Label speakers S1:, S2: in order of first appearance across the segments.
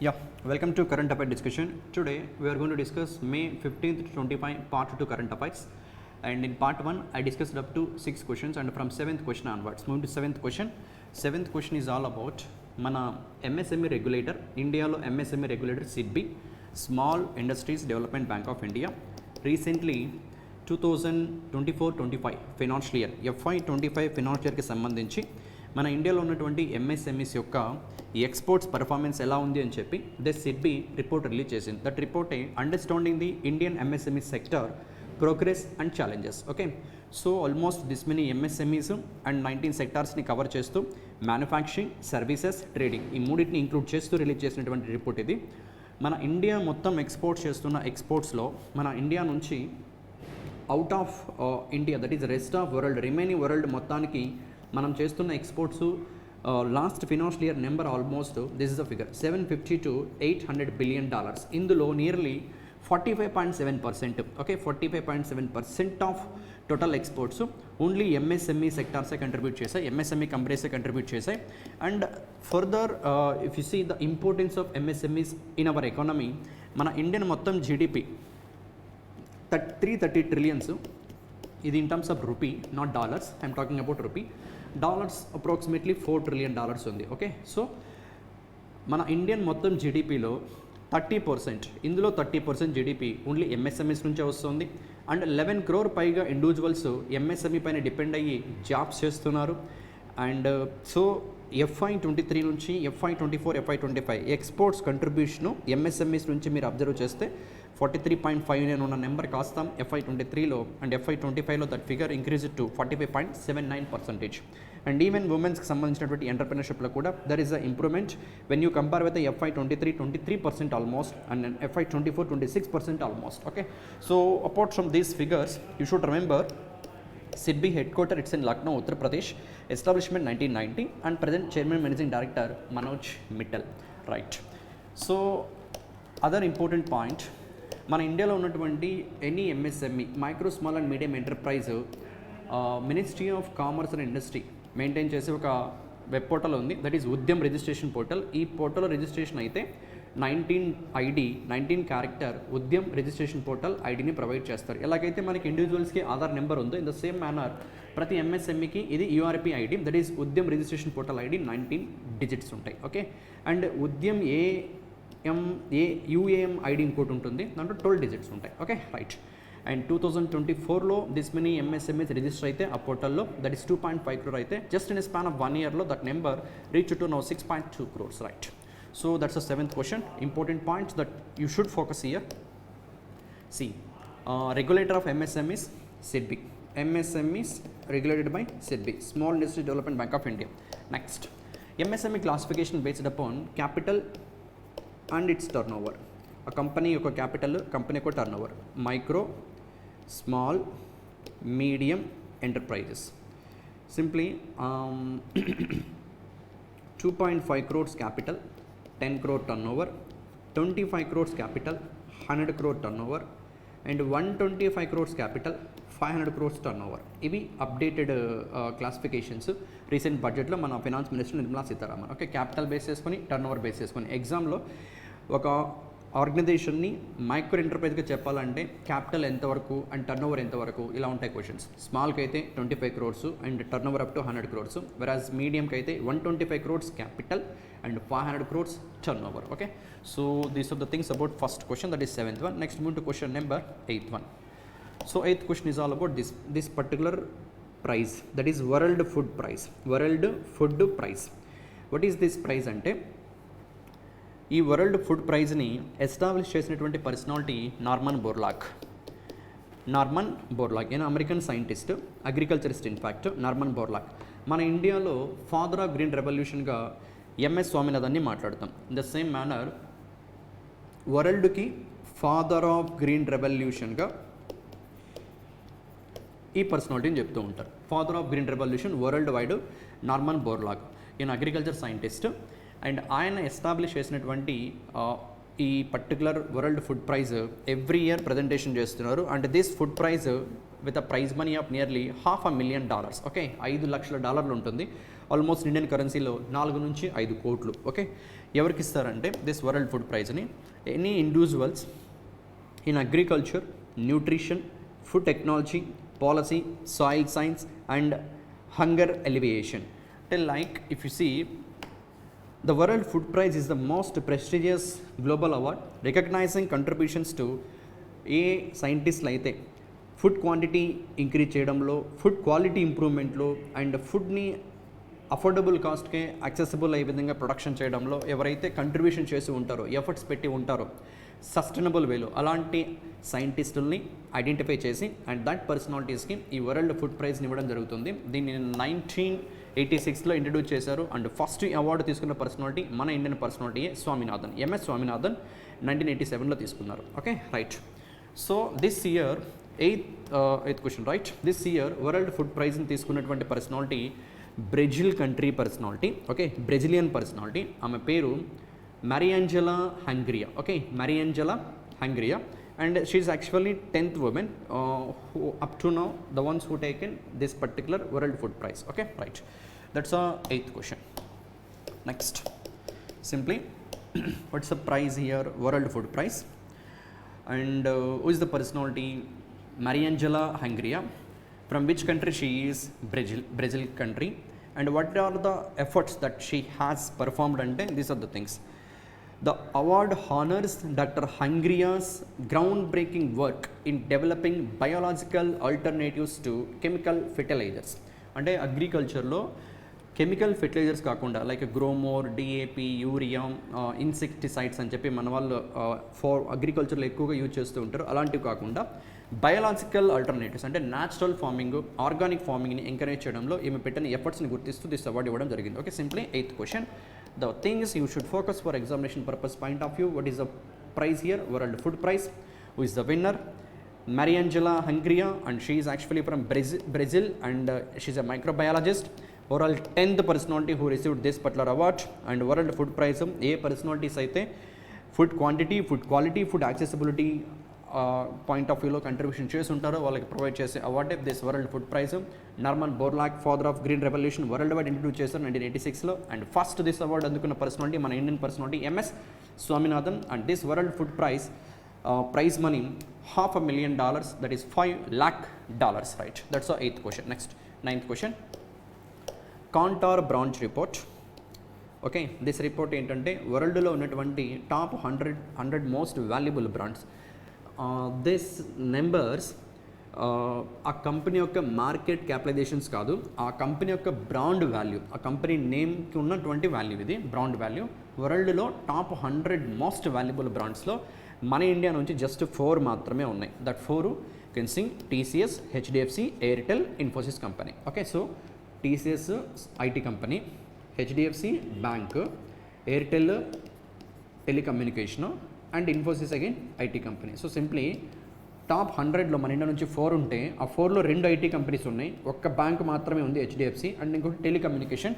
S1: Yeah, welcome to current affair discussion. Today we are going to discuss May 15th to 25 part 2 current affairs. And in part 1 I discussed up to 6 questions and from 7th question onwards. Moving to 7th question. 7th question is all about mana MSME regulator. India lo MSME regulator SIDBI, Small Industries Development Bank of India. Recently 2024-25 financial year FY25 financial ఇయర్కి సంబంధించి మన ఇండియాలో ఉన్నటువంటి MSMEs యొక్క exports performance ఎలా ఉంది అని చెప్పి సిడ్బి రిపోర్ట్ రిలీజ్ చేసింది. That report understanding the Indian MSME sector progress and challenges. Okay, so almost this many MSMEs and 19 సెక్టార్స్ని కవర్ చేస్తూ మ్యానుఫ్యాక్చరింగ్, సర్వీసెస్, ట్రేడింగ్ ఈ మూడింటిని ఇంక్లూడ్ చేస్తూ రిలీజ్ చేసినటువంటి రిపోర్ట్ ఇది. మన ఇండియా మొత్తం ఎక్స్పోర్ట్ చేస్తున్న ఎక్స్పోర్ట్స్లో మన ఇండియా నుంచి out of India, that is rest of world, remaining world మొత్తానికి మనం చేస్తున్న exports last financial year number almost this is the figure 750 to 800 billion dollars. ఇందులో nearly 45.7%, okay, 45.7% of total exports only MSME సెక్టార్సే contribute చేశాయి, MSME కంపెనీసే contribute చేశాయి. And further if you see the importance of MSMEs in our economy, మన Indian మొత్తం GDP 330 trillions. ఇది in terms of rupee, not dollars, I'm talking about rupee. Dollars approximately $4 trillion ఉంది. Okay, so మన Indian మొత్తం జీడిపిలో 30%, ఇందులో 30% GDP only MSMEs నుంచే వస్తుంది. అండ్ 11 crore పైగా ఇండివిజువల్స్ ఎంఎస్ఎంఈ పైన డిపెండ్ అయ్యి జాబ్స్ చేస్తున్నారు. అండ్ సో FY23 నుంచి FY24, FY25 exports contribution MSMEs నుంచి మీరు అబ్జర్వ్ చేస్తే 43.5 నేను ఉన్న నెంబర్ కాస్తాం FY23లో, అండ్ FY25లో that figure increase to 45.79%. And even ఉమెన్స్కి సంబంధించినటువంటి ఎంటర్ప్రినర్షిప్లో కూడా there is a improvement when you compare with FY23 23% almost, and FY24 26% almost. Okay, so apart from these figures you should remember SIDBI headquarter, it's in Lucknow, Uttar Pradesh, establishment 1990, and present chairman managing director Manoj Mittal, right? So other important point, మన ఇండియాలో ఉన్నటువంటి any MSME, micro small and medium enterprise, ministry of commerce and industry maintain చేసే ఒక web portal ఉంది, that is Udyam registration portal. ఈ పోర్టల్లో registration అయితే 19 character Udyam registration portal ఐడిని ప్రొవైడ్ చేస్తారు. ఎలాగైతే మనకి ఇండివిజువల్స్కి ఆధార్ నెంబర్ ఉందో, ఇన్ ద సేమ్ మేనర్ ప్రతి ఎంఎస్ఎంఈకి ఇది URP ID, that is Udyam registration portal ID 19 digits ఉంటాయి. ఓకే, అండ్ ఉద్యమ్ యూఏఎం ఐడి ఇంకోటి ఉంటుంది, దాంట్లో 12 digits ఉంటాయి. Okay, right. అండ్ 2024లో దిస్ మెనీ ఎంఎస్ఎంఈస్ రిజిస్టర్ అయితే ఆ పోర్టల్లో, దట్ ఈస్ 2.5 crore అయితే జస్ట్ ఇన్ స్పాన్ ఆఫ్ 1 yearలో that number reach to now 6.2 crores, right? So that's the 7th question. Important points that you should focus here. See, regulator of MSMEs SIDBI. MSMEs regulated by SIDBI, Small Industry Development Bank of India. Next, MSME classification based upon capital and its turnover. A company యొక్క capital, company యొక్క turnover. Micro, small, medium enterprises. Simply 2.5 crores capital, 10 crore turnover, 25 crores capital, 100 crore turnover, and 125 crores capital, 500 crores turnover. ఇవి updated classifications recent బడ్జెట్లో మన finance minister Nirmala Sitharaman. Okay, capital base చేసుకొని, turnover base చేసుకొని. ఎగ్జామ్లో ఒక ఆర్గనైజేషన్ని micro ఎంటర్ప్రైజ్గా చెప్పాలంటే capital ఎంతవరకు and turnover ఎంతవరకు, ఇలా ఉంటాయి క్వశ్చన్స్. స్మాల్కి అయితే 25 crores and turnover up to 100 crores, వెరాజ్ మీడియంకి అయితే 125 crores capital and 500 crores turnover. Okay, so these are the things about first question, that is 7th one. Next move to question number 8th one. So 8th question is all about this particular price, that is world food price. World food price, what is this price అంటే ఈ world food ప్రైజ్ని establish చేసినటువంటి personality Norman Borlaug. ఈయన American scientist, agriculturist in fact. Norman Borlaug మన ఇండియాలో father of green రెవల్యూషన్గా ఎంఎస్ స్వామినాథన్ని మాట్లాడతాం. ఇన్ ద సేమ్ మేనర్ వరల్డ్కి ఫాదర్ ఆఫ్ గ్రీన్ రెవల్యూషన్గా ఈ పర్సనాలిటీని చెప్తూ ఉంటారు. Father of green revolution world wide Norman Borlaug. ఈయన అగ్రికల్చర్ సైంటిస్ట్ అండ్ ఆయన ఎస్టాబ్లిష్ చేసినటువంటి ఈ particular world food prize every year presentation చేస్తున్నారు. And this food prize with a prize money of nearly $500,000. Okay, $5 లక్షల ఉంటుంది. ఆల్మోస్ట్ ఇండియన్ కరెన్సీలో 4 నుంచి 5 కోట్లు. ఓకే, ఎవరికి ఇస్తారంటే దిస్ వరల్డ్ ఫుడ్ ప్రైజ్ని any individuals in agriculture, nutrition, food technology, policy, soil science and hunger alleviation. అంటే like if you see the World Food Prize is the most prestigious global award recognizing contributions to ఏ సైంటిస్ట్లు అయితే food quantity increase చేయడంలో, food quality ఇంప్రూవ్మెంట్లో and ఫుడ్ని affordable కాస్ట్కే accessible అయ్యే విధంగా production చేయడంలో ఎవరైతే contribution చేసి ఉంటారో, ఎఫర్ట్స్ పెట్టి ఉంటారో సస్టైనబుల్ వేలో, అలాంటి సైంటిస్టుల్ని ఐడెంటిఫై చేసి అండ్ దట్ పర్సనాలిటీస్కి ఈ వరల్డ్ ఫుడ్ ప్రైజ్ని ఇవ్వడం జరుగుతుంది. దీన్ని 1986లో ఇంట్రడ్యూస్ చేశారు అండ్ ఫస్ట్ అవార్డు తీసుకున్న పర్సనాలిటీ మన ఇండియన్ పర్సనాలిటీయే స్వామినాథన్, ఎంఎస్ స్వామినాథన్ 1987లో తీసుకున్నారు. Okay, right. So this year eighth question, right. This year world food ప్రైజ్ని తీసుకున్నటువంటి personality Brazil country personality. Okay, Brazilian personality. ఆమె పేరు Mariangela Hungria. Okay, Mariangela Hungria, and she is actually 10th woman who up to now the ones who taken this particular world food prize. Okay, right. That's our 8th question. Next, simply what's the prize here? World food prize. And who is the personality? Mariangela Hungria. From which country she is? Brazil country. And what are the efforts that she has performed? And these are the things. The award honors Dr. Hungria's groundbreaking work in developing biological alternatives to chemical fertilizers. అంటే అగ్రికల్చర్లో chemical fertilisers కాకుండా like Gromor, DAP, urea, insecticides అని చెప్పి మన వాళ్ళు for అగ్రికల్చర్లో ఎక్కువగా use చేస్తూ ఉంటారు. అలాంటివి కాకుండా బయాలజికల్ ఆల్టర్నేటివ్స్ అంటే న్యాచురల్ ఫార్మింగ్, ఆర్గానిక్ ఫార్మింగ్ని ఎంకరేజ్ చేయడంలో ఈమె పెట్టిన ఎఫర్ట్స్ని గుర్తిస్తూ దిస్ అవార్డు ఇవ్వడం జరిగింది. Okay, simply 8th question. The thing is you should focus for examination purpose point of view. What is the prize here? World Food Prize. Who is the winner? Mariangela Hungria, and she is actually from Brazil and she is a microbiologist. Overall 10th personality who received this particular award. And World Food Prize ఏ personalities అయితే food quantity, food quality, food accessibility point of వ్యూలో contribution చేసి ఉంటారో వాళ్ళకి provide చేసే అవార్డే this world food prize. Norman Borlaug, father of green revolution, world wide introduce చేశారు 1986లో. అండ్ ఫస్ట్ దిస్ అవార్డు అందుకున్న పర్సనాలిటీ మన Indian personality M S Swaminathan. And this world food prize prize money $500,000, that is $5 lakh, right. That's our 8th question. Next, 9th question. Kantar branch report. Okay, this report ఏంటంటే వరల్డ్లో ఉన్నటువంటి top 100 most valuable brands. This numbers ఆ company యొక్క market capitalisations కాదు, ఆ company యొక్క brand value, ఆ company నేమ్కి ఉన్నటువంటి వాల్యూ. ఇది బ్రాండ్ వాల్యూ. వరల్డ్లో టాప్ 100 మోస్ట్ వాల్యుబుల్ బ్రాండ్స్లో మన ఇండియా నుంచి జస్ట్ 4 మాత్రమే ఉన్నాయి. That 4 can sing TCS, HDFC, Airtel, Infosys company. Okay, so TCS IT company, HDFC bank, Airtel telecommunication and Infosys again IT company. So simply top 100లో మన India నుంచి 4 ఉంటే ఆ 4లో 2 ఐటీ కంపెనీస్ ఉన్నాయి, ఒక్క బ్యాంక్ మాత్రమే ఉంది హెచ్డిఎఫ్సి, అండ్ ఇంకొకటి టెలికమ్యూనికేషన్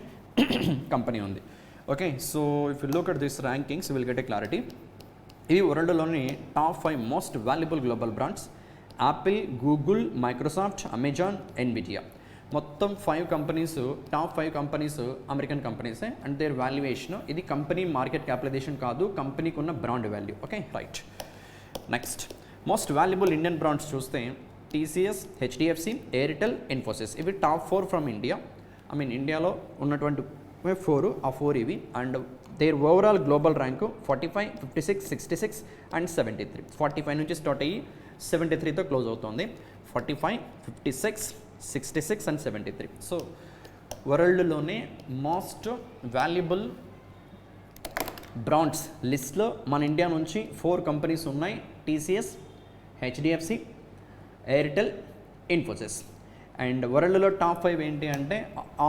S1: కంపెనీ ఉంది. Okay, so if you look at this rankings will get a clarity. ఇవి వరల్డ్లోని top 5 most valuable global brands. Apple, Google, Microsoft, Amazon, Nvidia. మొత్తం 5 కంపెనీస్, టాప్ 5 కంపెనీస్ అమెరికన్ కంపెనీసే and their valuation. ఇది company market capitalization కాదు, కంపెనీకి ఉన్న brand value. Okay, right. Next, most valuable Indian brands చూస్తే TCS, HDFC, Airtel, Infosys. ఇవి top 4 from India. I mean ఇండియాలో ఉన్నటువంటి 4, ఆ 4 ఇవి. And their overall global rank 45, 56, 66 and 73. 45 నుంచి స్టార్ట్ అయ్యి 73తో క్లోజ్ అవుతుంది. 45, 56, 66 అండ్ 73. సో వరల్డ్లోనే మోస్ట్ వాల్యుబుల్ బ్రాండ్స్ లిస్ట్లో మన ఇండియా నుంచి 4 కంపెనీస్ ఉన్నాయి. TCS, HDFC, Airtel, Infosys. And వరల్డ్లో టాప్ 5 ఏంటి అంటే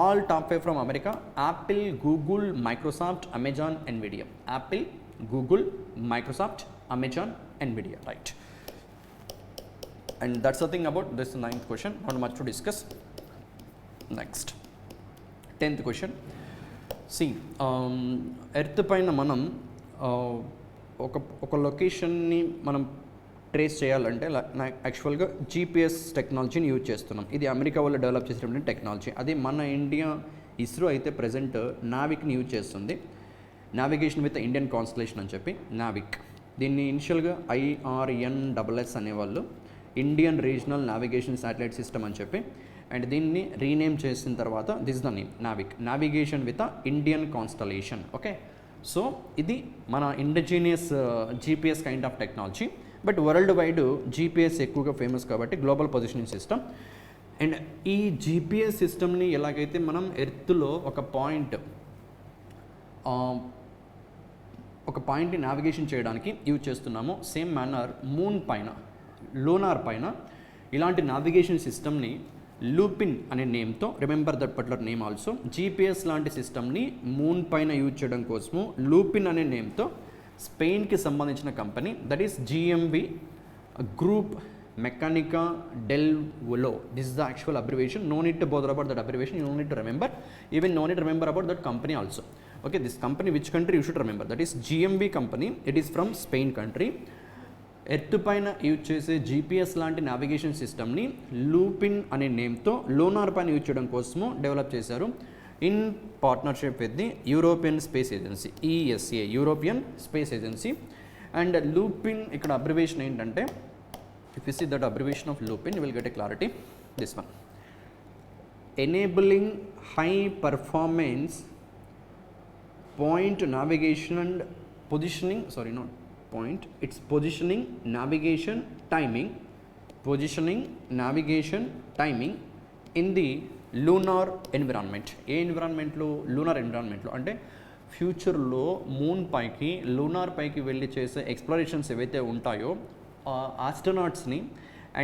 S1: all top 5 from America. Apple, Google, Microsoft, Amazon, Nvidia. Apple, Google, Microsoft, Amazon, Nvidia, right. And that's the thing about this 9th question, not much to discuss. Next, 10th question. See, earth పైన మనం ఒక లొకేషన్ని మనం trace చేయాలంటే యాక్చువల్గా GPS టెక్నాలజీని use చేస్తున్నాం. ఇది America వాళ్ళు డెవలప్ చేసినటువంటి టెక్నాలజీ. అది మన ఇండియా ఇస్రో అయితే ప్రజెంట్ నావిక్ని యూజ్ చేస్తుంది, నావిగేషన్ విత్ ఇండియన్ కాన్స్టలేషన్ అని చెప్పి నావిక్. దీన్ని ఇనిషియల్గా IRNSS అనేవాళ్ళు, Indian regional navigation satellite system అని చెప్పి, అండ్ దీన్ని రీనేమ్ చేసిన తర్వాత this the name Navik, navigation with Indian constellation. Okay, so ఇది మన indigenous GPS kind of technology, but world wide GPS ఎక్కువగా ఫేమస్ కాబట్టి గ్లోబల్ పొజిషనింగ్ సిస్టమ్. అండ్ ఈ జీపీఎస్ సిస్టమ్ని ఎలాగైతే మనం ఎర్త్లో ఒక పాయింట్ని నావిగేషన్ చేయడానికి యూజ్ చేస్తున్నామో, సేమ్ మేనర్ మూన్ పైన, లూనార్ పైన ఇలాంటి నావిగేషన్ సిస్టమ్ని లూపిన్ అనే నేమ్తో, remember that particular name also, GPS లాంటి సిస్టమ్ని మూన్ పైన యూజ్ చేయడం కోసము లూపిన్ అనే నేమ్తో స్పెయిన్కి సంబంధించిన company, that is GMV group Mecanica del Vuelo. This is the actual abbreviation. No need to bother about that abbreviation, you need to remember, even no need to remember about that company also. Okay, this company, which country you should remember, that is GMV company, it is from Spain country. Earth పైన use చేసే GPS లాంటి navigation సిస్టమ్ని LUPIN అనే నేమ్తో lunar పైన use చేయడం కోసము develop చేశారు, in partnership with the European Space Agency, ESA, European Space Agency. And LUPIN ఇక్కడ అబ్రివేషన్ ఏంటంటే, if you see that abbreviation of LUPIN you will get a clarity, this one, enabling high performance point navigation and positioning, sorry not point, it's positioning navigation timing, positioning navigation timing in the lunar environment. ఏ ఎన్విరాన్మెంట్లో? Lunar ఎన్విరాన్మెంట్లో. అంటే ఫ్యూచర్లో moon పైకి, lunar పైకి వెళ్ళి చేసే explorations ఏవైతే ఉంటాయో ఆస్ట్రోనాట్స్ని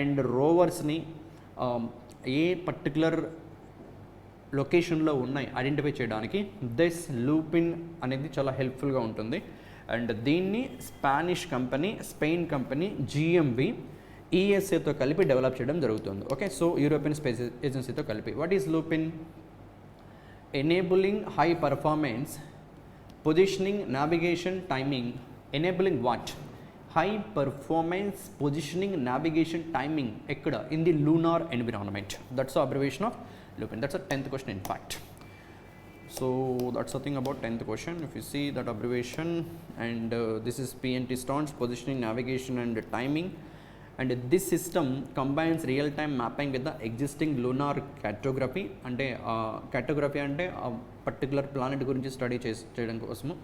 S1: అండ్ రోవర్స్ని ఏ పర్టికులర్ లొకేషన్లో ఉన్నాయి ఐడెంటిఫై చేయడానికి దిస్ లూపిన్ అనేది చాలా హెల్ప్ఫుల్గా ఉంటుంది. అండ్ దీన్ని Spanish company, Spain company GMV ESAతో కలిపి డెవలప్ చేయడం జరుగుతుంది. ఓకే, సో యూరోపియన్ స్పేస్ ఏజెన్సీతో కలిపి. What is LUPIN? Enabling high performance positioning navigation timing. Enabling what? High performance positioning navigation timing. ఎక్కడ? In the lunar environment. That's abbreviation of lupin. That's a 10th question in fact. So that's the thing about 10th question. If you see that abbreviation, and this is PNT stands positioning, navigation and timing, and this system combines real time mapping with the existing lunar cartography. అంటే cartography అంటే particular planet గురించి study చేయడం కోసము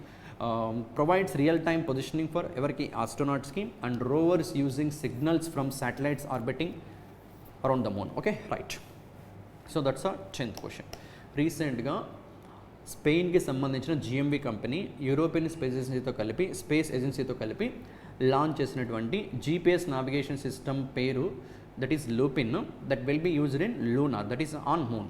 S1: provides real time positioning for ఎవరికి? astronauts-కి and rovers using signals from satellites orbiting around the moon. Okay, right. So that's a 10th question. రీసెంట్గా స్పెయిన్కి సంబంధించిన GMV company European space ఏజెన్సీతో కలిపి లాంచ్ చేసినటువంటి జీపీఎస్ నావిగేషన్ సిస్టమ్ పేరు that is Lupin, that will be used in lunar, that is on moon,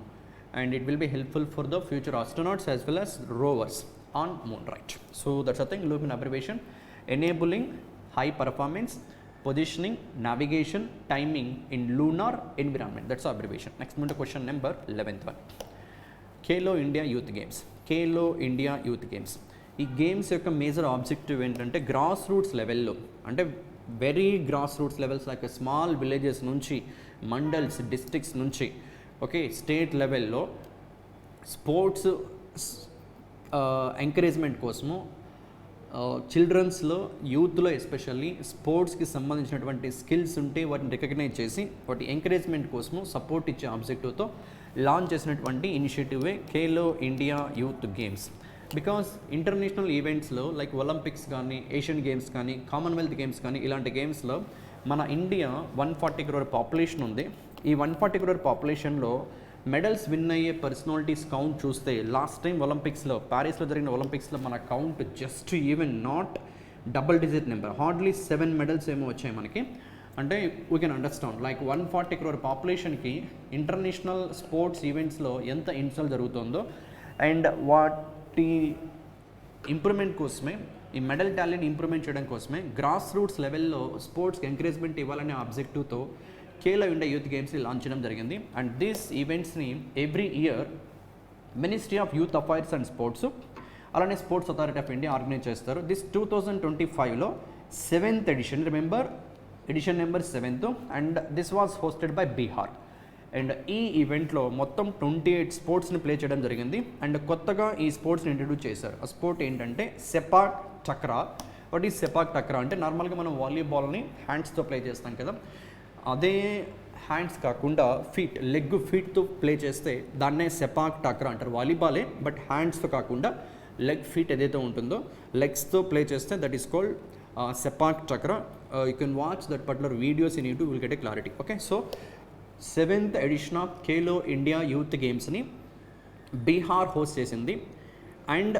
S1: and it will be helpful for the future astronauts as well as Rovers on moon, right? So that's a thing. Lupin abbreviation enabling high performance positioning, navigation, timing in lunar environment. That's the abbreviation. Next one to question number 11th one. Khelo India Youth Games. Khelo India Youth Games. ఈ games యొక్క major objective ఏంటంటే grass roots లెవెల్లో, అంటే very grass roots levels like small villages నుంచి, mandals, districts నుంచి, okay, state లెవెల్లో sports encouragement కోసము చిల్డ్రన్స్లో, యూత్లో ఎస్పెషల్లీ స్పోర్ట్స్కి సంబంధించినటువంటి స్కిల్స్ ఉంటే వాటిని రికగ్నైజ్ చేసి వాటి ఎంకరేజ్మెంట్ కోసము సపోర్ట్ ఇచ్చే ఆబ్జెక్టివ్తో లాంచ్ చేసినటువంటి ఇనిషియేటివే Khelo India youth games. Because international ఈవెంట్స్లో లైక్ ఒలింపిక్స్ కానీ, ఏషియన్ గేమ్స్ కానీ, కామన్వెల్త్ గేమ్స్ కానీ, ఇలాంటి గేమ్స్లో మన ఇండియా 140 crore పాపులేషన్ ఉంది. ఈ 140 crore పాపులేషన్లో మెడల్స్ విన్ అయ్యే పర్సనాలిటీస్ కౌంట్ చూస్తే లాస్ట్ టైం ఒలింపిక్స్లో, ప్యారిస్లో జరిగిన ఒలింపిక్స్లో మన count just even not double digit number, hardly 7 medals ఏమో వచ్చాయి మనకి. అంటే we can understand like 140 crore పాపులేషన్కి ఇంటర్నేషనల్ స్పోర్ట్స్ ఈవెంట్స్లో ఎంత ఇన్సల్ జరుగుతుందో, అండ్ వాటి ఇంప్రూవ్మెంట్ కోసమే, ఈ మెడల్ టాలెంట్ ఇంప్రూవ్మెంట్ చేయడం కోసమే గ్రాస్ రూట్స్ లెవెల్లో స్పోర్ట్స్కి ఎంకరేజ్మెంట్ ఇవ్వాలనే ఆబ్జెక్టివ్తో ఖేలో ఇండియా యూత్ గేమ్స్ని లాంచ్ చేయడం జరిగింది. అండ్ దిస్ ఈవెంట్స్ని every year ministry of youth affairs and sports, అలానే sports authority of India organise చేస్తారు. దిస్ 2025లో 7th edition, remember edition number 7th, and this was hosted by Bihar. And ఈ ఈవెంట్లో మొత్తం 28 స్పోర్ట్స్ని ప్లే చేయడం జరిగింది. అండ్ కొత్తగా ఈ స్పోర్ట్స్ని ఇంట్రడ్యూస్ చేశారు. ఆ స్పోర్ట్ ఏంటంటే సెపాక్ టక్రా. వాట్ ఈజ్ సెపాక్ టక్రా అంటే నార్మల్గా మనం వాలీబాల్ని హ్యాండ్స్తో ప్లే చేస్తాం కదా, అదే హ్యాండ్స్ కాకుండా లెగ్ ఫీట్తో ప్లే చేస్తే దాన్నే సెపాక్ టక్రా అంటారు. వాలీబాలే బట్ హ్యాండ్స్తో కాకుండా లెగ్ ఫీట్ ఏదైతే ఉంటుందో లెగ్స్తో ప్లే చేస్తే that is called sepak takraw. You can watch that particular videos in YouTube, will get a clarity. Okay, so 7th edition of Khelo India youth గేమ్స్ని బీహార్ హోస్ట్ చేసింది. అండ్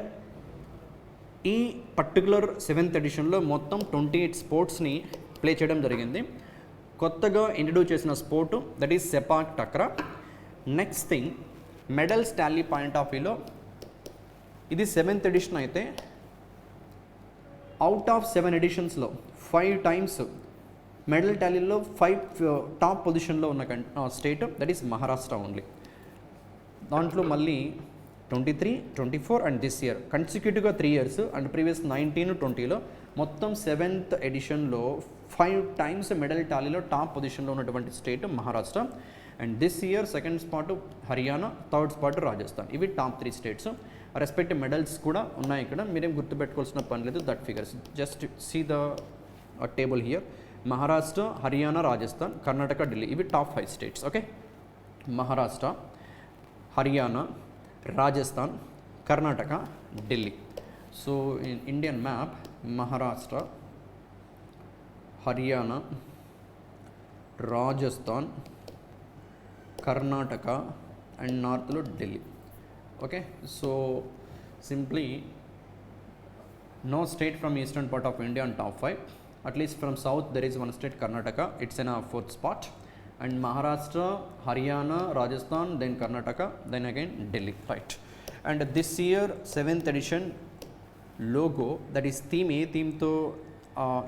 S1: ఈ పర్టికులర్ 7th ఎడిషన్లో మొత్తం 28 స్పోర్ట్స్ని ప్లే చేయడం జరిగింది. కొత్తగా ఇంట్రడ్యూస్ చేసిన sport that is sepak takraw. Next thing, medals tally point of వ్యూలో ఇది 7th ఎడిషన్ అయితే అవుట్ ఆఫ్ 7 ఎడిషన్స్లో 5 times మెడల్ టాలీలో 5 టాప్ పొజిషన్లో ఉన్న state that is Maharashtra only. దాంట్లో మళ్ళీ 23, 24 అండ్ దిస్ ఇయర్ కన్సిక్యూటివ్గా 3 years అండ్ ప్రీవియస్ 19, 20లో మొత్తం 7th ఎడిషన్లో 5 times మెడల్ టాలీలో టాప్ పొజిషన్లో ఉన్నటువంటి state Maharashtra. And this year second spot Haryana, third spot Rajasthan. ఇవి టాప్ 3 స్టేట్స్. రెస్పెక్టివ్ మెడల్స్ కూడా ఉన్నాయి ఇక్కడ, మీరేం గుర్తుపెట్టుకోవాల్సిన పని లేదు. That figures just see the table here. Maharashtra, Haryana, Rajasthan, Karnataka, Delhi, ఇవి top 5 states. Okay, Maharashtra, Haryana, Rajasthan, Karnataka, Delhi. So in Indian map Maharashtra, Haryana, Rajasthan, Karnataka and నార్త్లో Delhi. Okay, so simply no state from eastern part of India on top 5. At least from south there is one state, Karnataka, it's in a 4th spot. And Maharashtra, Haryana, Rajasthan, then Karnataka, then again Delhi, right? And this year 7th edition logo, that is theme, ఏ థీమ్తో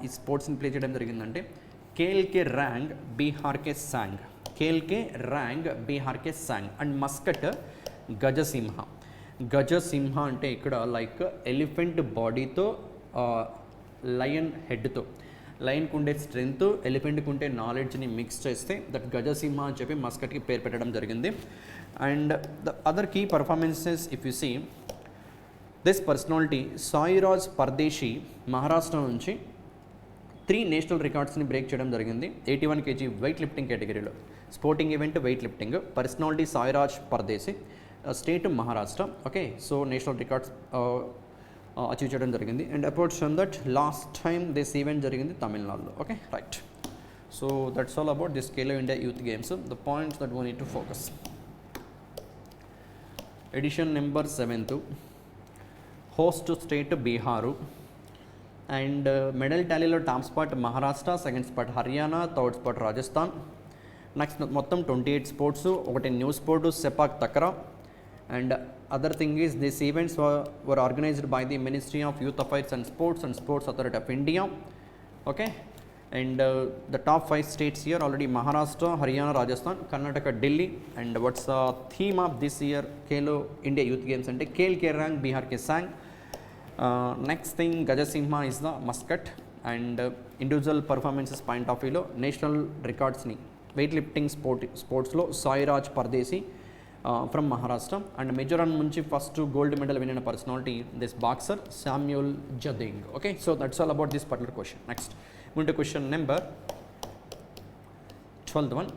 S1: ఈ స్పోర్ట్స్ని play చేయడం జరిగిందంటే కేల్కే ర్యాంగ్ బీహార్కే సాంగ్. కేల్కే ర్యాంగ్ బీహార్కే సాంగ్. And mascot Gajasimha. గజసింహ అంటే ఇక్కడ లైక్ ఎలిఫెంట్ బాడీతో లయన్ హెడ్తో, లయన్కు ఉండే స్ట్రెంగ్త్, ఎలిఫెంట్కి ఉండే నాలెడ్జ్ని మిక్స్ చేస్తే దట్ గజసింహ అని చెప్పి మస్కట్కి పేరు పెట్టడం జరిగింది. And the other key performances if you see this personality, Sairaj Pardesi Maharashtra నుంచి 3 నేషనల్ రికార్డ్స్ని బ్రేక్ చేయడం జరిగింది 81 kg వెయిట్ లిఫ్టింగ్ కేటగిరీలో. Sporting event weight lifting. Personality Sairaj Pardesi, state Maharashtra. Okay, so national records achieve చేయడం జరిగింది. And approach from that last time this event జరిగింది తమిళనాడులో. Okay, right. So that's all about this Khelo India youth games. The points that we need to focus. Edition number 7th, host state Bihar. And medal టాలీలో top spot Maharashtra, second spot Haryana, third spot Rajasthan. Next మొత్తం 28 sports, ఒకటి new sport sepak takraw. And other thing is these events were organized by the Ministry of Youth Affairs and Sports Authority of India. Okay, and the top 5 states here already: Maharashtra, Haryana, Rajasthan, Karnataka, Delhi. And what's the theme of this year Khelo India Youth Games ante Khel ke rang Bihar ke sang. Next thing, Gajasimha is the musket. And individual performances point of view lo national records ni weightlifting sports lo Sairaj Pardesi from Maharashtra. And Mizoram నుంచి first gold medal win అయిన personality this boxer Samuel జదింగ్. Okay, so that's all about this particular question. Next ముందు question number 12th one.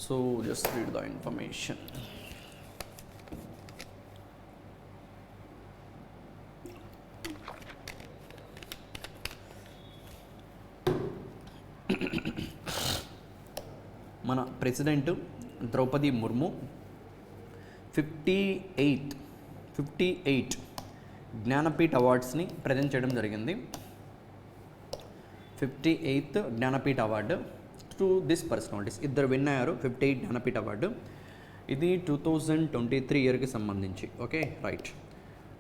S1: So just read the information. మన president Droupadi Murmu 58 Jnanpith అవార్డ్స్ని present చేయడం జరిగింది. 58th Jnanpith award to this personalities. ఇద్దరు win అయ్యారు 58 Jnanpith award. ఇది 2023 ఇయర్కి సంబంధించి. Okay, right.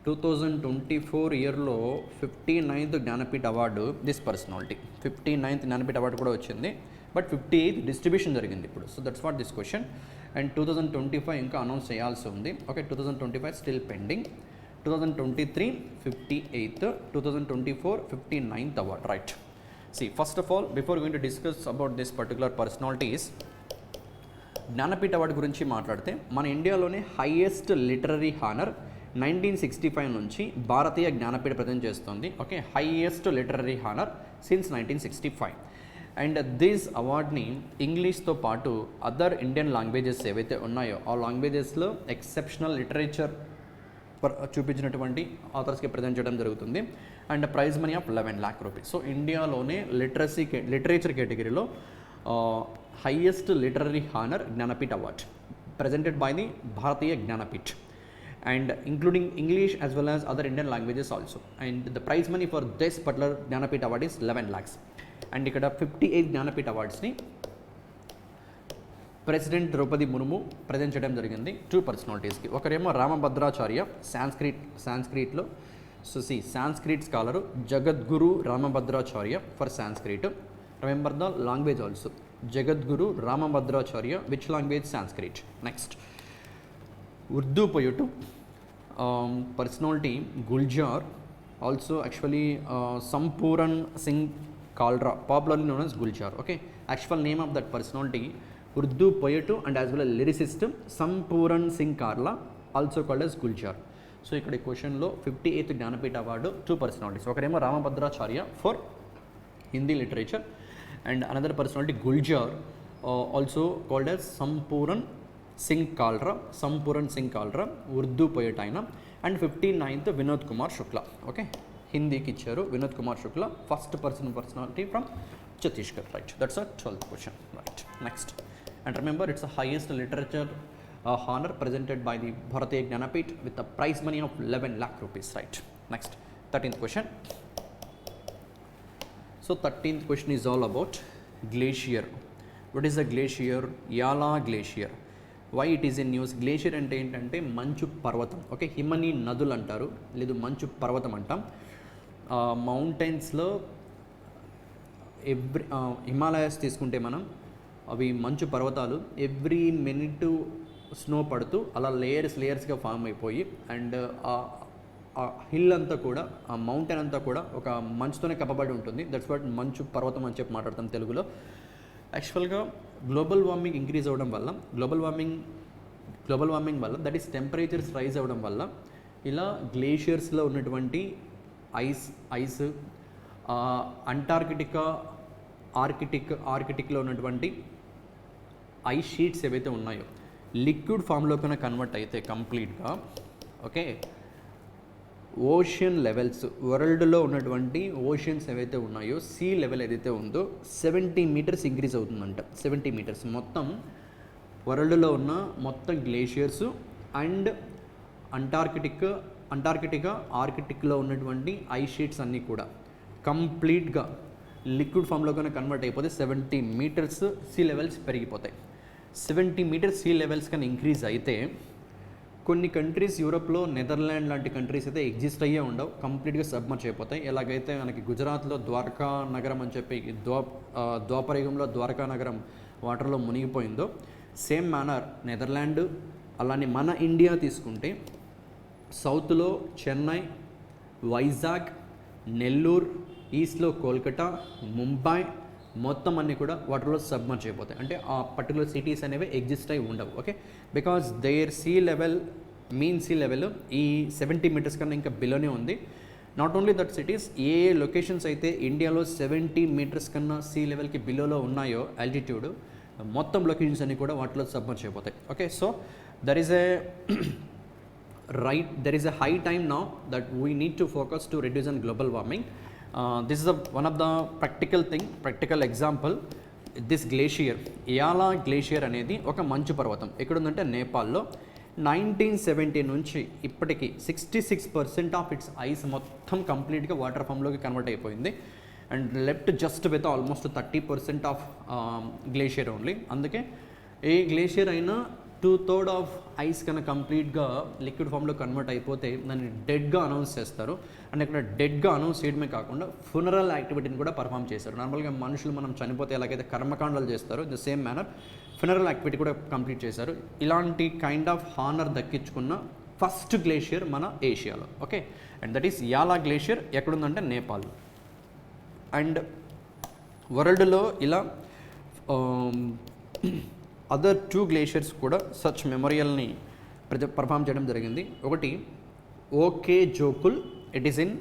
S1: 2024 ఇయర్లో 59th Jnanpith award this personality. 59th Jnanpith award కూడా వచ్చింది, బట్ 58th డిస్ట్రిబ్యూషన్ జరిగింది ఇప్పుడు. So that's what this question. And 2025 ఇంకా అనౌన్స్ చేయాల్సి ఉంది. Okay, 2025 still pending. 2023 58th, 2024 59th award. Right. See, first of all, before going to discuss about this particular personalities, Jnanpith award గురించి మాట్లాడితే మన ఇండియాలోనే హైయెస్ట్ లిటరరీ హానర్ 1965 నుంచి భారతీయ జ్ఞానపీఠ ప్రజెంట్ చేస్తుంది. Okay, highest literary honour since 1965. And this అవార్డ్ని ఇంగ్లీష్తో పాటు other Indian languages ఏవైతే ఉన్నాయో ఆ లాంగ్వేజెస్లో ఎక్సెప్షనల్ లిటరేచర్ చూపించినటువంటి ఆథర్స్కి ప్రజెంట్ చేయడం జరుగుతుంది. And prize money of 11 lakh rupees. So ఇండియాలోనే లిటరేచర్ కేటగిరీలో highest literary honor Jnanpith Award presented by the Bharatiya Jnanpith and including English as well as other Indian languages also, and the prize money for this particular Jnanpith Award is 11 lakhs. And ikkada 58 Jnanpith Awards ni President Draupadi Murmu present cheyadam jarigindi two personalities ki. Okaremo Ramabhadracharya Sanskrit lo, so see Sanskrit scholar Jagadguru Ramabhadracharya for Sanskrit. Remember the language also, Jagadguru Ramabhadracharya, which language? Sanskrit. Next, Urdu poet, personality Guljar, also actually Sampuran Singh Kalra, popularly known as Guljar. Okay, actual name of that personality, Urdu poet and as well as lyricist Sampuran Singh Kalra, also called as Guljar. So ikkada question lo 58th Jnanpith Award two personalities. Okaremo Ramabhadracharya for Hindi literature, and another personality Guljar, also called as Sampuran Singh Kalra, Urdu poet aina. And 59th Vinod Kumar Shukla. Okay, Hindi ki icharu Vinod Kumar Shukla, first personality from Chhattisgarh. Right, that's a 12th question. Right, next, and remember it's the highest literature honor presented by the Bharatiya Jnanpith with a prize money of 11 lakh rupees. Right, next, 13th question. So 13th question is all about glacier. What is a glacier? Yala glacier. Why it is in news? Glacier అంటే ఏంటంటే మంచు పర్వతం. Okay, Himani నదులు అంటారు, లేదు మంచు పర్వతం అంటాం. మౌంటైన్స్లో హిమాలయాస్ తీసుకుంటే మనం, అవి మంచు పర్వతాలు ఎవ్రీ మినిట్ స్నో పడుతూ అలా లేయర్స్గా ఫామ్ అయిపోయి, అండ్ ఆ హిల్ అంతా కూడా, ఆ మౌంటైన్ అంతా కూడా ఒక మంచుతోనే కప్పబడి ఉంటుంది. దట్స్ వాట్ మంచు పర్వతం అని చెప్పి మాట్లాడతాం తెలుగులో. యాక్చువల్గా గ్లోబల్ వార్మింగ్ ఇంక్రీజ్ అవ్వడం వల్ల, గ్లోబల్ వార్మింగ్ వల్ల, దట్ ఈస్ టెంపరేచర్స్ రైజ్ అవ్వడం వల్ల ఇలా గ్లేషియర్స్లో ఉన్నటువంటి ఐస్ ఆర్కిటిక్లో ఉన్నటువంటి ఐస్ షీట్స్ ఏవైతే ఉన్నాయో లిక్విడ్ ఫామ్లో కన్నా కన్వర్ట్ అయితే కంప్లీట్గా, ఓకే, ఓషియన్ లెవెల్స్, వరల్డ్లో ఉన్నటువంటి ఓషియన్స్ ఏవైతే ఉన్నాయో సీ లెవెల్ ఏదైతే ఉందో 70 meters ఇంక్రీజ్ అవుతుందంట. 70 meters మొత్తం వరల్డ్లో ఉన్న మొత్తం గ్లేషియర్స్ అండ్ ఆర్కిటిక్లో ఉన్నటువంటి ఐస్ షీట్స్ అన్నీ కూడా కంప్లీట్గా లిక్విడ్ ఫామ్లో కన్నా కన్వర్ట్ అయిపోతే 70 meters సీ లెవెల్స్ పెరిగిపోతాయి. 70 meters సీ లెవెల్స్ కన్నా ఇంక్రీజ్ అయితే కొన్ని కంట్రీస్, యూరోప్లో నెదర్లాండ్ లాంటి కంట్రీస్ అయితే ఎగ్జిస్ట్ అయ్యే ఉండవు, కంప్లీట్గా సబ్మర్జ్ అయిపోతాయి. ఎలాగైతే మనకి గుజరాత్లో ద్వారకా నగరం అని చెప్పి ద్వాపరయుగంలో ద్వారకా నగరం వాటర్లో మునిగిపోయిందో, సేమ్ మేనర్ నెదర్లాండ్, అలానే మన ఇండియా తీసుకుంటే సౌత్లో చెన్నై, వైజాగ్, నెల్లూరు, ఈస్ట్లో కోల్కతా, ముంబై మొత్తం అన్నీ కూడా వాటర్లో సబ్మర్జ్ అయిపోతాయి. అంటే ఆ పర్టికులర్ సిటీస్ అనేవి ఎగ్జిస్ట్ అయి ఉండవు. Okay, because there mean sea level ఈ 70 meters కన్నా ఇంకా బిలోనే ఉంది. నాట్ ఓన్లీ దట్ సిటీస్, ఏ లొకేషన్స్ అయితే ఇండియాలో 70 meters కన్నా సీ లెవెల్కి బిలోలో ఉన్నాయో ఆల్టిట్యూడ్, మొత్తం లొకేషన్స్ అన్నీ కూడా వాటిలో సబ్మర్జ్ అయిపోతాయి. Okay, so there is a high time now that we need to focus to reduce and global warming. This is one of the practical example. This glacier, Yala glacier అనేది ఒక మంచు పర్వతం ఎక్కడుందంటే నేపాల్లో. 1970 నుంచి ఇప్పటికీ 66% ఆఫ్ ఇట్స్ ఐస్ మొత్తం కంప్లీట్గా వాటర్ ఫామ్లోకి కన్వర్ట్ అయిపోయింది, and left just with almost 30% of glacier only. అందుకే ఏ గ్లేషియర్ అయినా 2/3 ఆఫ్ ఐస్ కన్నా కంప్లీట్గా లిక్విడ్ ఫామ్లో కన్వర్ట్ అయిపోతే దాన్ని డెడ్గా అనౌన్స్ చేస్తారు. అండ్ ఇక్కడ డెడ్గా అనౌన్స్ చేయడమే కాకుండా ఫునరల్ యాక్టివిటీని కూడా పర్ఫామ్ చేస్తారు. నార్మల్గా మనుషులు మనం చనిపోతే ఎలాగైతే కర్మకాండాలు చేస్తారో the same manner funeral activity కూడా కంప్లీట్ చేశారు. ఇలాంటి కైండ్ ఆఫ్ హానర్ దక్కించుకున్న ఫస్ట్ గ్లేషియర్ మన ఏషియాలో. Okay, and that is Yala glacier. ఎక్కడుందంటే నేపాల్. అండ్ వరల్డ్లో ఇలా అదర్ 2 గ్లేషియర్స్ కూడా సచ్ మెమోరియల్ని పర్ఫామ్ చేయడం జరిగింది. ఒకటి Okjokull, it is in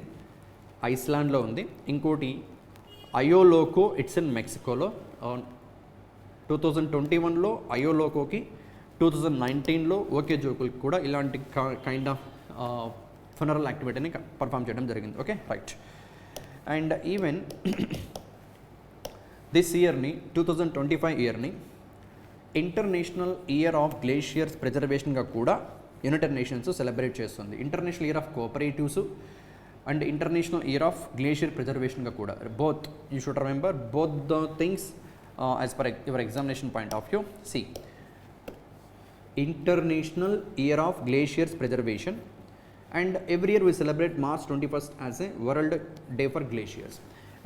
S1: ఐస్లాండ్లో ఉంది. ఇంకోటి అయోలోకో, ఇట్స్ ఇన్ మెక్సికోలో. 2021లో అయోలోకోకి, 2019లో ఓకే జోకుల్కి కూడా ఇలాంటి కైండ్ ఆఫ్ ఫనరల్ యాక్టివిటీని పర్ఫామ్ చేయడం జరిగింది. Okay right. And even this ఇయర్ని 2025 ఇయర్ని ఇంటర్నేషనల్ ఇయర్ ఆఫ్ గ్లేషియర్స్ ప్రిజర్వేషన్గా కూడా యునైటెడ్ నేషన్స్ సెలబ్రేట్ చేస్తుంది. International year of cooperatives and international year of glacier ప్రిజర్వేషన్గా కూడా. Both you should remember both the things as per your examination point of view. See, international year of glaciers preservation, and every year we celebrate March 21st as a World Day for Glaciers,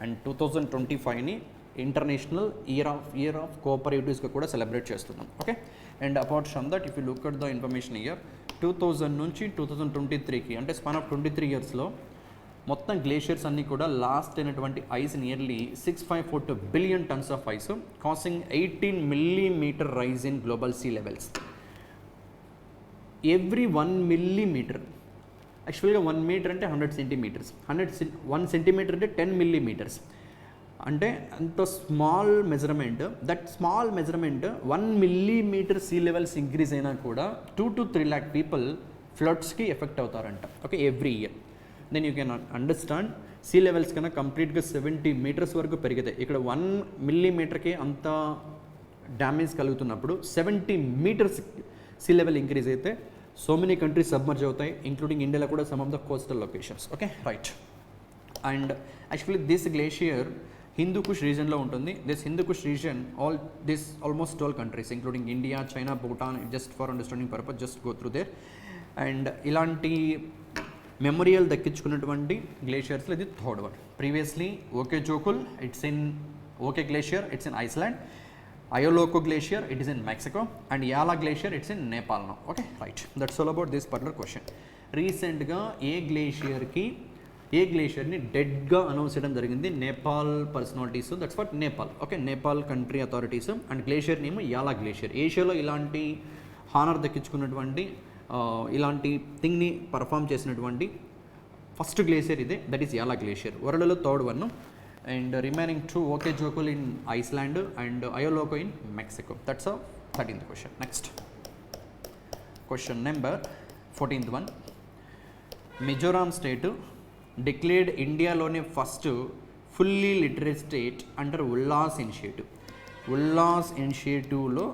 S1: and 2025ని international year of కోఆపరేటివ్స్గా కూడా celebrate చేస్తున్నాం. Okay. And apart from that if you look at the information year 2000 నుంచి 2023కి అంటే span of 23 ఇయర్స్లో మొత్తం glaciers అన్నీ కూడా లాస్ట్ అయినటువంటి ice nearly 654 billion tons of ice, causing 18 millimeter rise in global sea levels. Every 1 millimeter, యాక్చువల్గా 1 metre అంటే 100 centimetres, 1 centimetre అంటే 10 millimeters, అంటే అంత small measurement. That small measurement 1 millimeter sea levels increase అయినా కూడా 2 to 3 lakh పీపుల్ ఫ్లడ్స్కి effect అవుతారంట. Okay, every year. Then you can understand sea levels కన్నా కంప్లీట్గా 70 meters వరకు పెరిగితే ఇక్కడ 1 millimeterకే అంత డ్యామేజ్ కలుగుతున్నప్పుడు 70 meters సీ లెవెల్ ఇంక్రీజ్ అయితే సో మెనీ కంట్రీస్ సబ్మర్జ్ అవుతాయి, ఇంక్లూడింగ్ ఇండియాలో కూడా some of the coastal locations. Okay right. And actually this glacier Hindu Kush రీజన్లో ఉంటుంది. This Hindu Kush region almost 12 countries including India, China, Bhutan, just for understanding purpose just go through there. And ఇలాంటి memorial దక్కించుకున్నటువంటి గ్లేషియర్స్లో ఇది third one. Previously Okjokull, it's in Ok glacier, it's in Iceland. Ayoloko glacier, it is in Mexico, and Yala glacier, it's in Nepal now. Okay, right. That's all about this particular question. Recently, ఏ గ్లేషియర్ని డెడ్గా announce చేయడం జరిగింది Nepal personalities. That's what Nepal. Okay, Nepal country authorities. And glacier name Yala glacier. ఏషియాలో ఇలాంటి honour దక్కించుకున్నటువంటి ఇలాంటి థింగ్ని పర్ఫామ్ చేసినటువంటి ఫస్ట్ గ్లేషియర్ ఇదే, దట్ ఈస్ యాలా గ్లేషియర్. వరల్డ్లో third one. And remaining 2 okay jokul in Iceland and Ayoloko in Mexico. That's a 13th question. Next question number 14th one. Mizoram state declared India lone first fully literate state under Ullas initiative. Ullas initiative lo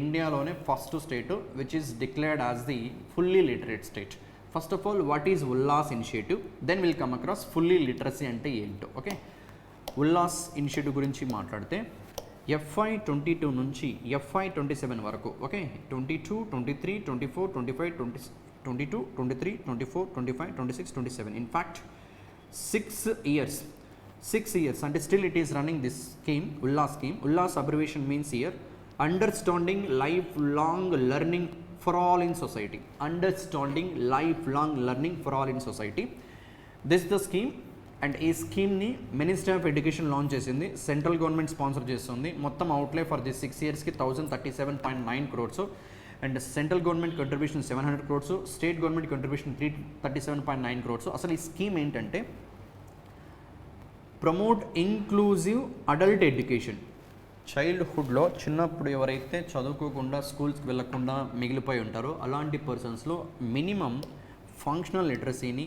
S1: India lone first state which is declared as the fully literate state. First of all, what is Ullas initiative? Then we'll come across fully literacy ante ento. Okay, Ullas initiative గురించి మాట్లాడితే FY 22 నుంచి FY 27 వరకు. Okay, 22, 23, 24, 25, 22, 23, 24, 25, 26, 27. In fact, 6 years అంటే still it is running this scheme, Ullas scheme. Ullas abbreviation means here understanding lifelong learning for all in society. Understanding lifelong learning for all in society. This is the scheme. And ఈ స్కీమ్ని ministry of education launch చేసింది. Central government sponsor చేస్తుంది. మొత్తం outlay for this 6 yearsకి 1037.9 crores. And central government contribution 700 crores, state government contribution 337.9 crores. అసలు ఈ scheme ఏంటంటే promote inclusive adult education. చైల్డ్హుడ్లో చిన్నప్పుడు ఎవరైతే చదువుకోకుండా స్కూల్స్కి వెళ్ళకుండా మిగిలిపోయి ఉంటారో అలాంటి పర్సన్స్లో మినిమం ఫంక్షనల్ లిటరసీని,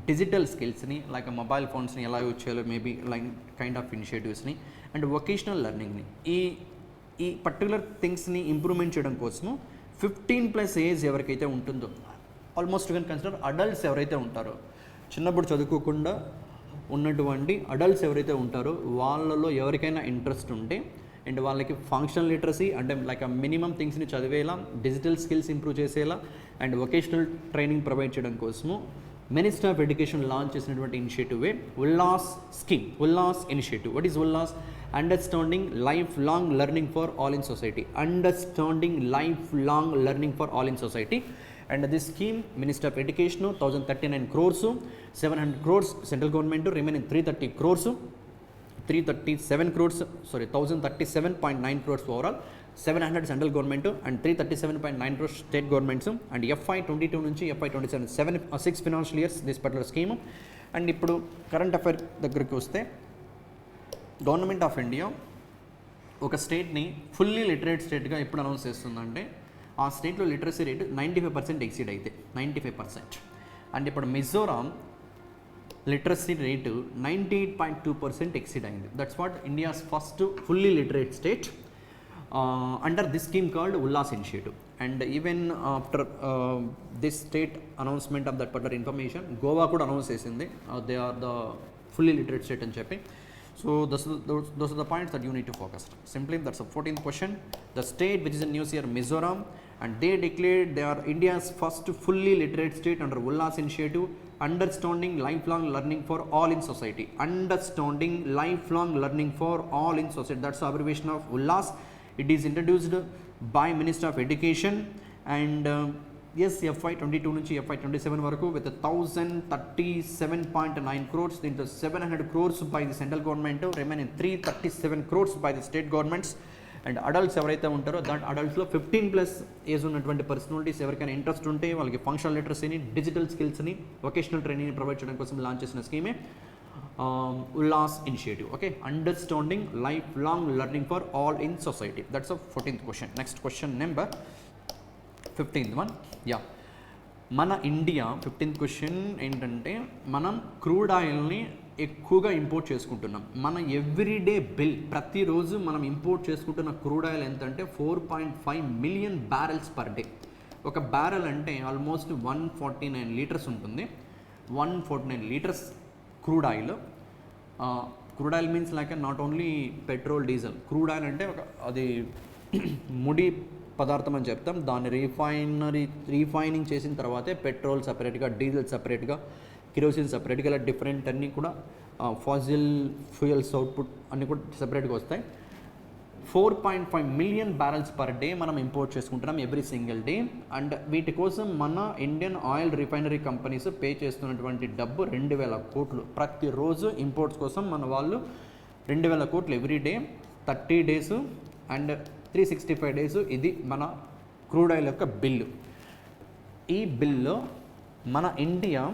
S1: డిజిటల్ స్కిల్స్ని లైక్ మొబైల్ ఫోన్స్ని ఎలా యూజ్ చేయాలో మేబీ లైక్ కైండ్ ఆఫ్ ఇనిషియేటివ్స్ని అండ్ వొకేషనల్ లెర్నింగ్ని ఈ పర్టికులర్ థింగ్స్ని ఇంప్రూవ్మెంట్ చేయడం కోసము 15+ ఏజ్ ఎవరికైతే ఉంటుందో, ఆల్మోస్ట్ కెన్ కన్సిడర్ అడల్ట్స్ ఎవరైతే ఉంటారో, చిన్నప్పుడు చదువుకోకుండా ఉన్నటువంటి అడల్ట్స్ ఎవరైతే ఉంటారో వాళ్ళలో ఎవరికైనా ఇంట్రెస్ట్ ఉంటే అండ్ వాళ్ళకి ఫంక్షనల్ లిటరసీ అంటే లైక్ ఆ మినిమం థింగ్స్ని చదివేలా, డిజిటల్ స్కిల్స్ ఇంప్రూవ్ చేసేలా అండ్ వొకేషనల్ ట్రైనింగ్ ప్రొవైడ్ చేయడం కోసము మినిస్ట్రీ ఆఫ్ ఎడ్యుకేషన్ లాంచ్ చేసినటువంటి ఇనిషియేటివే ULLAS scheme, ULLAS initiative. What is ULLAS? Understanding life long learning for all in society. Understanding life long learning for all in society. And this scheme minister of education 1039 crores, 700 crores central government, remaining 330 crores 337 crores, sorry, 1037.9 crores overall, 700 central government and 337.9 crores state governments, and FY22 నుంచి FY27 6 financial years this particular scheme. And ఇప్పుడు current affair దగ్గరికి వస్తే, government of India ఒక స్టేట్ని fully literate స్టేట్గా ఎప్పుడు announce చేస్తుందంటే ఆ స్టేట్లో literacy rate 95% exceed అయితే 95%. అండ్ ఇప్పుడు మిజోరాం లిటరసీ రేటు 98.2% ఎక్సీడ్ అయింది. That's what India's first fully literate state under this scheme called Ullas initiative. And even after this state announcement of that particular information, Goa కూడా announce చేసింది they are the fully literate state అని చెప్పి. So those are the points that you need to focus. Simply, that's a 14th question. The state which is in news here, Mizoram, and they declared they are India's first fully literate state under Ullas initiative, understanding lifelong learning for all in society. Understanding lifelong learning for all in society. That's the abbreviation of Ullas. It is introduced by Minister of Education, and yes, FY22 నుంచి FY27 వరకు with 1037.9 crores, into 700 crores by the central government, remaining 337 crores by the state governments. And adults ఎవరైతే ఉంటారో that అడల్ట్స్లో 15+ age ఉన్నటువంటి personalities ఎవరికైనా interest ఉంటే వాళ్ళకి functional లిటరసీని, డిజిటల్ స్కిల్స్ని, వొకేషనల్ ట్రైనింగ్ని ప్రొవైడ్ చేయడం కోసం లాంచ్ చేసిన స్కీమే ULLAS initiative. Okay, understanding life long learning for all in society. That's a 14th question. Next question number 15th one. Yeah, మన ఇండియా 15th క్వశ్చన్ ఏంటంటే, మనం క్రూడ్ ఆయిల్ని ఎక్కువగా ఇంపోర్ట్ చేసుకుంటున్నాం. మన ఎవ్రీడే బిల్, ప్రతిరోజు మనం ఇంపోర్ట్ చేసుకుంటున్న క్రూడ్ ఆయిల్ ఎంత అంటే 4.5 మిలియన్ బ్యారెల్స్ పర్ డే. ఒక బ్యారెల్ అంటే ఆల్మోస్ట్ 149 లీటర్స్ ఉంటుంది. 149 litres crude oil. Crude oil means like not only petrol, diesel. Crude oil అంటే ఒక అది ముడి పదార్థం అని చెప్తాం. దాన్ని రీఫైనింగ్ చేసిన తర్వాతే పెట్రోల్ సపరేట్గా, డీజిల్ సపరేట్గా, కిరోసిన్ సపరేట్గా, ఇలా డిఫరెంట్ అన్నీ కూడా ఫాజిల్ ఫ్యూయల్స్ అవుట్పుట్ అన్నీ కూడా సపరేట్గా వస్తాయి. 4.5 మిలియన్ బ్యారెల్స్ పర్ డే మనం ఇంపోర్ట్ చేసుకుంటున్నాం ఎవ్రీ సింగిల్ డే. అండ్ వీటి కోసం మన Indian oil refinery companies pay చేస్తున్నటువంటి డబ్బు 2,000 కోట్లు. ప్రతిరోజు ఇంపోర్ట్స్ కోసం మన వాళ్ళు 2,000 కోట్లు every day, 30 days and 365 days. ఇది మన క్రూడ్ ఆయిల్ యొక్క బిల్లు. ఈ బిల్లో మన ఇండియా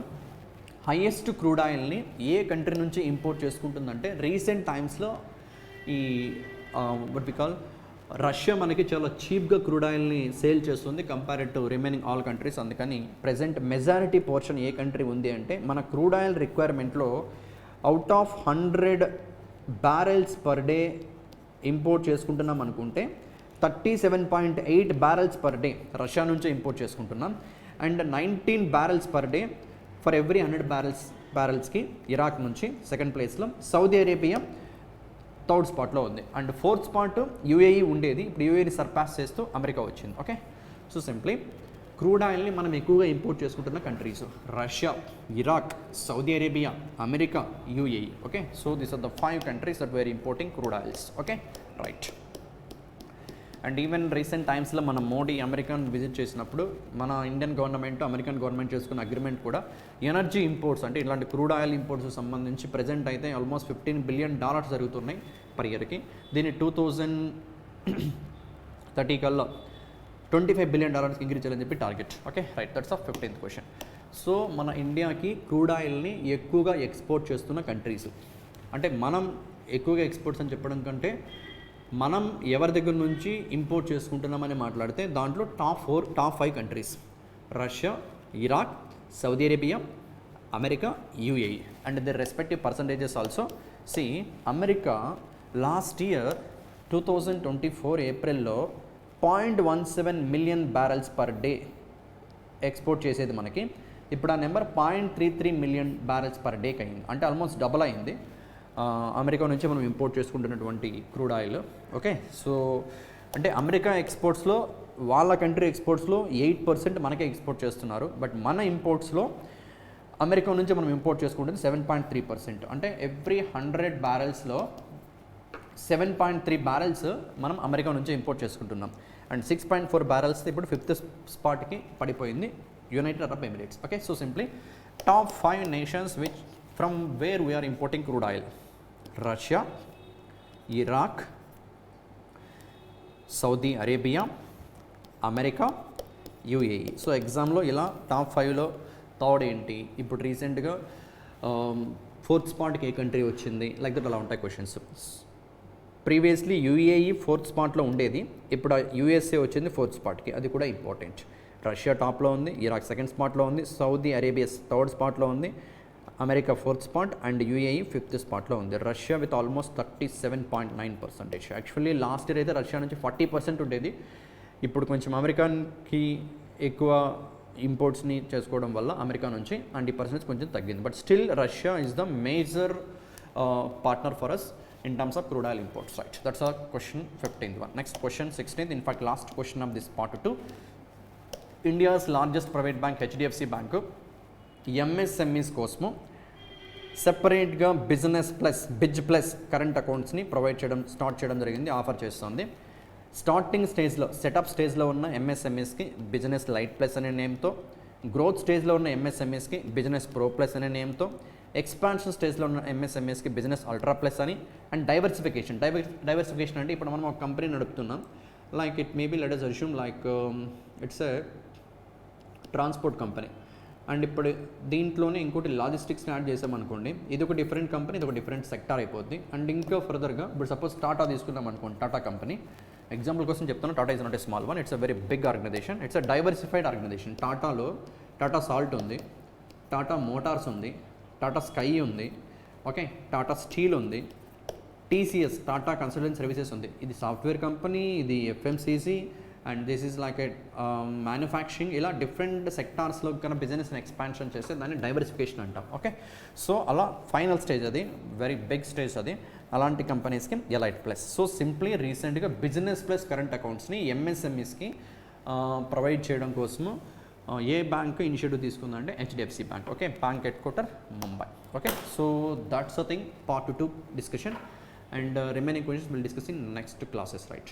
S1: హైయెస్ట్ క్రూడ్ ఆయిల్ని ఏ కంట్రీ నుంచి ఇంపోర్ట్ చేసుకుంటుందంటే, రీసెంట్ టైమ్స్లో ఈ వాట్ వి కాల్ రష్యా మనకి చాలా చీప్గా క్రూడ్ ఆయిల్ని సేల్ చేస్తుంది compared to remaining all countries. అందుకని ప్రజెంట్ మెజారిటీ పోర్షన్ ఏ కంట్రీ ఉంది అంటే, మన క్రూడ్ ఆయిల్ రిక్వైర్మెంట్లో out of 100 barrels per day import చేసుకుంటున్నాం అనుకుంటే 37.8 బ్యారెల్స్ పర్ డే రష్యా నుంచి ఇంపోర్ట్ చేసుకుంటున్నాం. And 19 barrels per day for every 100 బ్యారెల్స్కి ఇరాక్ నుంచి సెకండ్ ప్లేస్లో, సౌదీ అరేబియా థర్డ్ స్పాట్లో ఉంది. అండ్ 4th స్పాట్ యూఏఈ ఉండేది, ఇప్పుడు యూఏఈని సర్పాస్ చేస్తూ అమెరికా వచ్చింది. ఓకే, సో సింప్లీ క్రూడ్ ఆయిల్ని మనం ఎక్కువగా ఇంపోర్ట్ చేసుకుంటున్న countries Russia, Iraq, Saudi Arabia, America, UAE. Okay, so these are the 5 countries that were importing crude oils. Okay, right. And even recent టైమ్స్లో మన మోడీ అమెరికాను విజిట్ చేసినప్పుడు మన ఇండియన్ గవర్నమెంట్, అమెరికన్ గవర్నమెంట్ చేసుకున్న అగ్రిమెంట్ కూడా ఎనర్జీ ఇంపోర్ట్స్ అంటే ఇలాంటి crude oil imports సంబంధించి ప్రజెంట్ అయితే ఆల్మోస్ట్ $15 బిలియన్ జరుగుతున్నాయి పర్ ఇయర్కి. దీన్ని 2030 కల్లా $25 బిలియన్ ఇంక్రీజ్ చేయాలని చెప్పి target. Okay, right, that's of 15th question. So మన ఇండియాకి క్రూడ్ ఆయిల్ని ఎక్కువగా ఎక్స్పోర్ట్ చేస్తున్న కంట్రీస్ అంటే, మనం ఎక్కువగా ఎక్స్పోర్ట్స్ అని చెప్పడం కంటే మనం ఎవరి దగ్గర నుంచి ఇంపోర్ట్ చేసుకుంటున్నామని మాట్లాడితే దాంట్లో top 5 countries Russia, Iraq, Saudi Arabia, America, UAE. And the respective percentages also. See, America last year 2024 ఏప్రిల్లో 0.17 million barrels per day export చేసేది మనకి. ఇప్పుడు ఆ నెంబర్ 0.33 మిలియన్ బ్యారెల్స్ పర్ డేకి అయింది. అంటే ఆల్మోస్ట్ డబల్ అయింది అమెరికా నుంచి మనం ఇంపోర్ట్ చేసుకుంటున్నటువంటి క్రూడ్ ఆయిల్. ఓకే, సో అంటే అమెరికా ఎక్స్పోర్ట్స్లో, వాళ్ళ కంట్రీ ఎక్స్పోర్ట్స్లో 8% మనకే ఎక్స్పోర్ట్ చేస్తున్నారు. బట్ మన ఇంపోర్ట్స్లో అమెరికా నుంచి మనం ఇంపోర్ట్ చేసుకుంటుంది 7.3%. అంటే ఎవ్రీ 100 బ్యారెల్స్లో 7.3 బ్యారెల్స్ మనం అమెరికా నుంచి ఇంపోర్ట్ చేసుకుంటున్నాం. అండ్ 6.4 బ్యారెల్స్ ఇప్పుడు 5th స్పాట్కి పడిపోయింది United Arab Emirates. Okay, so simply top 5 nations which from where we are importing crude oil. Russia, Iraq, Saudi Arabia, America, UAE. So ఎగ్జామ్లో ఇలా టాప్ 5లో థర్డ్ ఏంటి, ఇప్పుడు రీసెంట్గా ఫోర్త్ స్పాట్కి ఏ కంట్రీ వచ్చింది, లైక్ దట్ అలా ఉంటాయి క్వశ్చన్స్. ప్రీవియస్లీ యూఏఈ ఫోర్త్ స్పాట్లో ఉండేది, ఇప్పుడు యూఎస్ఏ వచ్చింది ఫోర్త్ స్పాట్కి, అది కూడా ఇంపార్టెంట్. రష్యా టాప్లో ఉంది, ఇరాక్ సెకండ్ స్పాట్లో ఉంది, సౌదీ అరేబియా థర్డ్ స్పాట్లో ఉంది, America fourth spot and UAE fifth స్పాట్లో ఉంది. Russia with almost 37.9%. Actually last year అయితే రష్యా నుంచి 40% ఉండేది, ఇప్పుడు కొంచెం అమెరికాకి ఎక్కువ ఇంపోర్ట్స్ని చేసుకోవడం వల్ల అమెరికా నుంచి అండ్ ఈ పర్సెంటేజ్ కొంచెం తగ్గింది. But still Russia is the major partner for us in terms of crude oil imports, right? That's our question 15th one. Next question 16th, in fact last question of this part 2. India's largest private bank HDFC Bank MSMEs కోసము సెపరేట్గా బిజ్ plus current అకౌంట్స్ని start చేయడం జరిగింది, offer చేస్తుంది. Starting స్టేజ్లో setup స్టేజ్లో ఉన్న ఎంఎస్ఎంఈస్కి business light plus అనే నేమ్తో, గ్రోత్ స్టేజ్లో ఉన్న ఎంఎస్ఎంఈస్కి బిజినెస్ ప్రో ప్లస్ అనే నేమ్తో, ఎక్స్పాన్షన్ స్టేజ్లో ఉన్న ఎంఎస్ఎంఈస్కి బిజినెస్ అల్ట్రా ప్లస్ అని, అండ్ డైవర్సిఫికేషన్ అంటే ఇప్పుడు మనం ఒక కంపెనీ నడుపుతున్నాం, like it maybe let us assume like it's a transport company, and ఇప్పుడు దీంట్లోనే ఇంకోటి లాజిస్టిక్స్ని యాడ్ చేసామనుకోండి, ఇది ఒక డిఫరెంట్ కంపెనీ, ఇది ఒక డిఫరెంట్ సెక్టార్ అయిపోద్ది. అండ్ ఇంకా ఫర్దర్గా ఇప్పుడు సపోజ్ టాటా తీసుకుందాం అనుకోండి, టాటా కంపెనీ ఎగ్జాంపుల్ కోసం చెప్తాను, Tata is not a small one, it's a very big organisation, it's a diversified organisation. టాటాలో టాటా సాల్ట్ ఉంది, టాటా మోటార్స్ ఉంది, టాటా స్కై ఉంది, ఓకే, టాటా స్టీల్ ఉంది, టీసీఎస్ టాటా కన్సల్టెంట్ సర్వీసెస్ ఉంది. ఇది సాఫ్ట్వేర్ కంపెనీ, ఇది FMCC, and this is like a manufacturing. ఇలా different సెక్టార్స్లో కన్నా బిజినెస్ని ఎక్స్పాన్షన్ చేస్తే దాన్ని డైవర్సిఫికేషన్ అంటాం. ఓకే, సో అలా ఫైనల్ స్టేజ్ అది, వెరీ బిగ్ స్టేజ్ అది, అలాంటి కంపెనీస్కి ఎలైట్ ప్లస్. సో సింప్లీ రీసెంట్గా బిజినెస్ ప్లస్ కరెంట్ అకౌంట్స్ని ఎంఎస్ఎంఈస్కి ప్రొవైడ్ చేయడం కోసము ఏ బ్యాంక్ ఇనిషియేటివ్ తీసుకుందంటే HDFC bank. Okay, bank head quarter Mumbai. Okay, so that's a thing, part 2 discussion, and remaining questions we'll discuss in next classes, right?